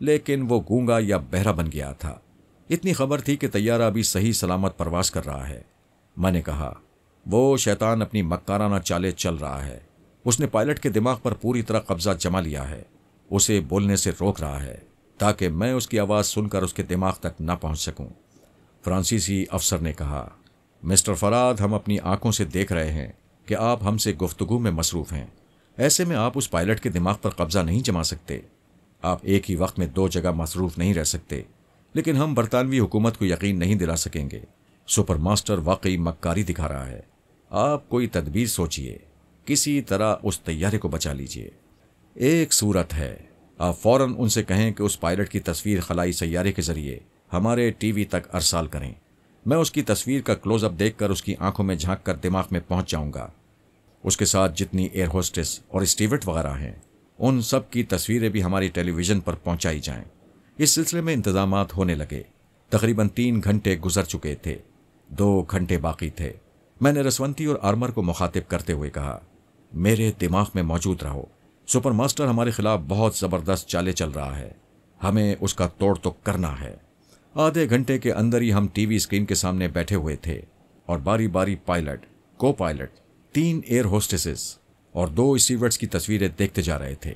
لیکن وہ گونگا یا بہرا بن گیا تھا۔ اتنی خبر تھی کہ طیارہ ابھی صحیح سلامت پرواز کر رہا ہے۔ میں نے کہا، وہ شیطان اپنی مکارانہ چالیں چل رہا ہے۔ اس نے پائلٹ کے دماغ پر پوری طرح قبضہ جما لیا ہے۔ اسے بولنے سے روک رہا ہے تاکہ میں اس کی آواز سن کر اس کے دماغ تک نہ پہنچ سکوں۔ فرانسیسی افسر نے کہا، مسٹر فراد، ہم اپنی آنکھوں سے دیکھ رہے ہیں کہ آپ ہم سے گفتگو میں مصروف ہیں۔ ایسے میں آپ اس پائلٹ کے دماغ پر قبضہ نہیں جما سکتے۔ آپ ایک ہی وقت میں 2 جگہ مصروف نہیں رہ سکتے۔ لیکن ہم برطانوی حکومت کو یقین نہیں دلا سکیں گے۔ سپر ماسٹر واقعی مکاری دکھا رہا ہے۔ آپ کوئی تدبیر سوچئے، کسی طرح اس طیارے کو بچا لیجئے۔ ایک صورت ہے، آپ فوراً ان سے کہیں کہ اس پائلٹ کی تصویر خلائی سیارے کے ذریعے ہمارے ٹی وی تک ارسال کریں۔ میں اس کی تصویر کا کلوز اپ دیکھ کر اس کی آنکھوں میں جھانک کر دماغ میں پہنچ جاؤں گا۔ اس کے ساتھ جتنی ایئر ہوسٹس اور اسٹیورٹ وغیرہ ہیں، ان سب کی تصویریں بھی ہماری ٹیلی ویژن پر پہنچائی جائیں۔ اس سلسلے میں انتظامات ہونے لگے۔ تقریباً 3 گھنٹے گزر چکے تھے، 2 گھنٹے باقی تھے۔ میں نے رسونتی اور آرمر کو مخاطب کرتے ہوئے کہا، میرے دماغ میں موجود رہو۔ سپر ماسٹر ہمارے خلاف بہت زبردست چالیں چل رہا ہے، ہمیں اس کا توڑ تو کرنا ہے۔ آدھے گھنٹے کے اندر ہی ہم ٹی وی اسکرین کے سامنے بیٹھے ہوئے تھے اور باری باری پائلٹ، کو پائلٹ، 3 ایئر ہوسٹسز اور 2 اسٹیورٹس کی تصویریں دیکھتے جا رہے تھے۔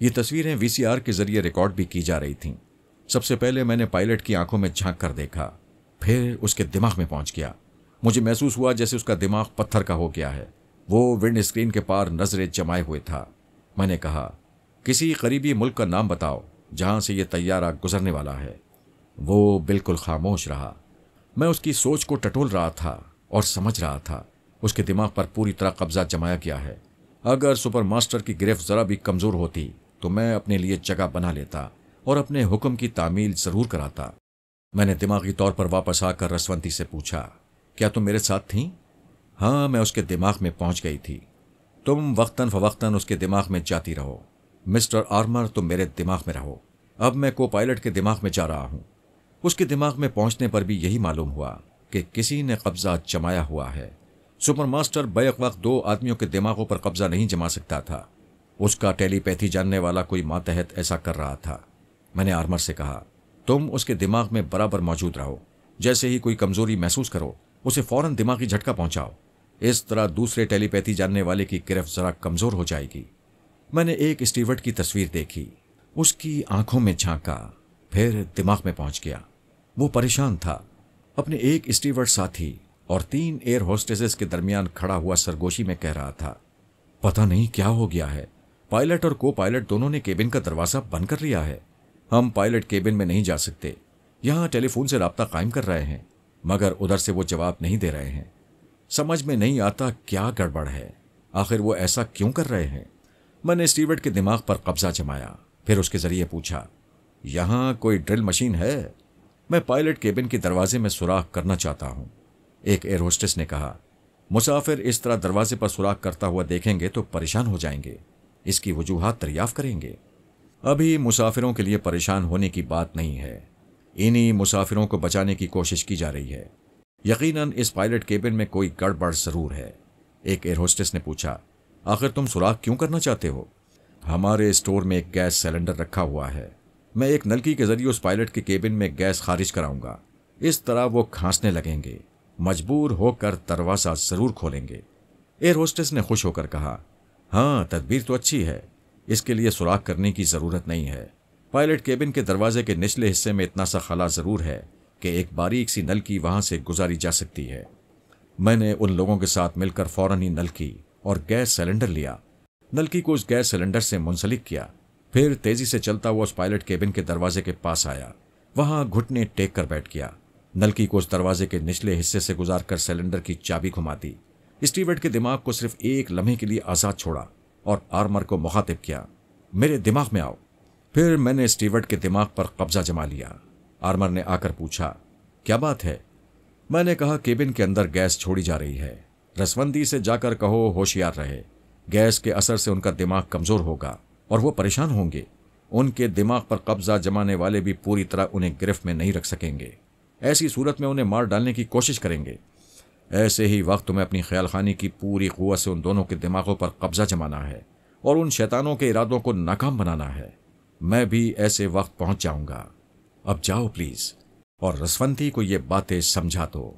یہ تصویریں VCR کے ذریعے ریکارڈ بھی کی جا رہی تھیں۔ سب سے پہلے میں نے پائلٹ کی آنکھوں میں جھانک کر دیکھا، پھر اس کے دماغ میں پہنچ گیا۔ مجھے محسوس ہوا جیسے اس کا دماغ پتھر کا ہو گیا ہے۔ وہ ونڈ اسکرین کے پار نظریں جمائے ہوئے تھا۔ میں نے کہا، کسی قریبی ملک کا نام بتاؤ جہاں سے یہ طیارہ گزرنے والا ہے۔ وہ بالکل خاموش رہا۔ میں اس کی سوچ کو ٹٹول رہا تھا اور سمجھ رہا تھا اس کے دماغ پر پوری طرح قبضہ جمایا گیا ہے۔ اگر سپر ماسٹر کی گرفت ذرا بھی کمزور ہوتی تو میں اپنے لیے جگہ بنا لیتا اور اپنے حکم کی تعمیل ضرور کراتا۔ میں نے دماغی طور پر واپس آ کر رسونتی سے پوچھا، کیا تم میرے ساتھ تھیں؟ ہاں، میں اس کے دماغ میں پہنچ گئی تھی۔ تم وقتاً فوقتاً اس کے دماغ میں جاتی رہو۔ مسٹر آرمر، تم میرے دماغ میں رہو۔ اب میں کو پائلٹ کے دماغ میں جا رہا ہوں۔ اس کے دماغ میں پہنچنے پر بھی یہی معلوم ہوا کہ کسی نے قبضہ جمایا ہوا ہے۔ سپر ماسٹر بیک وقت 2 آدمیوں کے دماغوں پر قبضہ نہیں جما سکتا تھا۔ اس کا ٹیلی پیتھی جاننے والا کوئی ماتحت ایسا کر رہا تھا۔ میں نے آرمر سے کہا، تم اس کے دماغ میں برابر موجود رہو۔ جیسے ہی کوئی کمزوری محسوس کرو، اسے فوراً دماغی جھٹکا پہنچاؤ۔ اس طرح دوسرے ٹیلی پیتھی جاننے والے کی گرفت ذرا کمزور ہو جائے گی۔ میں نے ایک اسٹیورٹ کی تصویر دیکھی، اس کی آنکھوں میں جھانکا، پھر دماغ میں پہنچ گیا۔ وہ پریشان تھا۔ اپنے ایک اسٹیورٹ ساتھی اور 3 ایئر ہوسٹسز کے درمیان کھڑا ہوا سرگوشی میں کہہ رہا تھا، پتہ نہیں کیا ہو گیا ہے۔ پائلٹ اور کو پائلٹ دونوں نے کیبن کا دروازہ بند کر لیا ہے۔ ہم پائلٹ کیبن میں نہیں جا سکتے۔ یہاں ٹیلی فون سے رابطہ قائم کر رہے ہیں، مگر ادھر سے وہ جواب نہیں دے رہے ہیں۔ سمجھ میں نہیں آتا کیا گڑبڑ ہے، آخر وہ ایسا کیوں کر رہے ہیں۔ میں نے اسٹیورٹ کے دماغ پر قبضہ جمایا، پھر اس کے ذریعے پوچھا، یہاں کوئی ڈرل مشین ہے؟ میں پائلٹ کیبن کے دروازے میں سوراخ کرنا چاہتا ہوں۔ ایک ایئر ہوسٹس نے کہا، مسافر اس طرح دروازے پر سوراخ کرتا ہوا دیکھیں گے تو پریشان ہو جائیں گے، اس کی وجوہات دریافت کریں گے۔ ابھی مسافروں کے لیے پریشان ہونے کی بات نہیں ہے، انہی مسافروں کو بچانے کی کوشش کی جا رہی ہے۔ یقیناً اس پائلٹ کیبن میں کوئی گڑبڑ ضرور ہے، ایک ایئر ہوسٹس نے پوچھا۔ آخر تم سراغ کیوں کرنا چاہتے ہو؟ ہمارے اسٹور میں ایک گیس سلنڈر رکھا ہوا ہے، میں ایک نلکی کے ذریعے اس پائلٹ کے کیبن میں گیس خارج کراؤں گا، اس طرح وہ کھانسنے لگیں گے، مجبور ہو کر دروازہ ضرور کھولیں گے۔ ایئر ہوسٹس نے خوش ہو کر کہا، ہاں تدبیر تو اچھی ہے، اس کے لیے سراغ کرنے کی ضرورت نہیں ہے۔ پائلٹ کیبن کے دروازے کے نچلے حصے میں اتنا سا خلا ضرور ہے کہ ایک باریک سی نلکی وہاں سے گزاری جا سکتی ہے۔ میں نے ان لوگوں کے ساتھ مل کر فوراً ہی نلکی اور گیس سلنڈر لیا، نلکی کو اس گیس سلنڈر سے منسلک کیا، پھر تیزی سے چلتا ہوا اس پائلٹ کیبن کے دروازے کے پاس آیا، وہاں گھٹنے ٹیک کر بیٹھ گیا، نلکی کو اس دروازے کے نچلے حصے سے گزار کر سلنڈر کی چابی گھما دی، اسٹیورٹ کے دماغ کو صرف ایک لمحے کے لیے آزاد چھوڑا اور آرمر کو مخاطب کیا، میرے دماغ میں آؤ۔ پھر میں نے اسٹیورٹ کے دماغ پر قبضہ جما لیا۔ آرمر نے آ کر پوچھا، کیا بات ہے؟ میں نے کہا، کیبن کے اندر گیس چھوڑی جا رہی ہے، رسوندی سے جا کر کہو ہوشیار رہے، گیس کے اثر سے ان کا دماغ کمزور ہوگا اور وہ پریشان ہوں گے، ان کے دماغ پر قبضہ جمانے والے بھی پوری طرح انہیں گرفت میں نہیں رکھ سکیں گے، ایسی صورت میں انہیں مار ڈالنے کی کوشش کریں گے۔ ایسے ہی وقت تمہیں اپنی خیال خانی کی پوری قوت سے ان دونوں کے دماغوں پر قبضہ جمانا ہے اور ان شیطانوں کے ارادوں کو ناکام بنانا ہے۔ میں بھی ایسے وقت پہنچ جاؤں گا، اب جاؤ پلیز، اور رسونتی کو یہ باتیں سمجھا دو۔